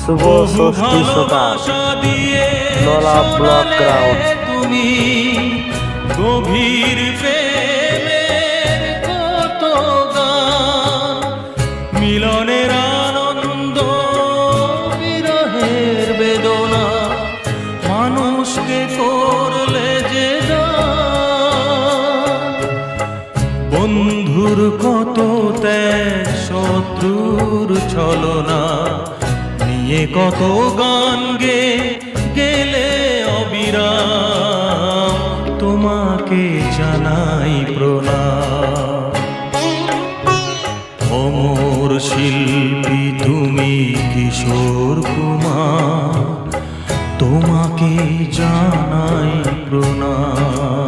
শুভ ষষ্ঠী সকাল নলা block ground. তুমি গভীর প্রেমের কত গান, মিলনের আনন্দ বিরহের বেদনা, মানুষকে করলে যে দান। বন্ধুর কত ত্যাগ, শত্রুর ছলনা নিয়ে কত গান গেলে অবিরাম, তোমাকে জানাই প্রণাম। অমর শিল্পী তুমি কিশোর কুমার, তোমাকে জানাই প্রণাম।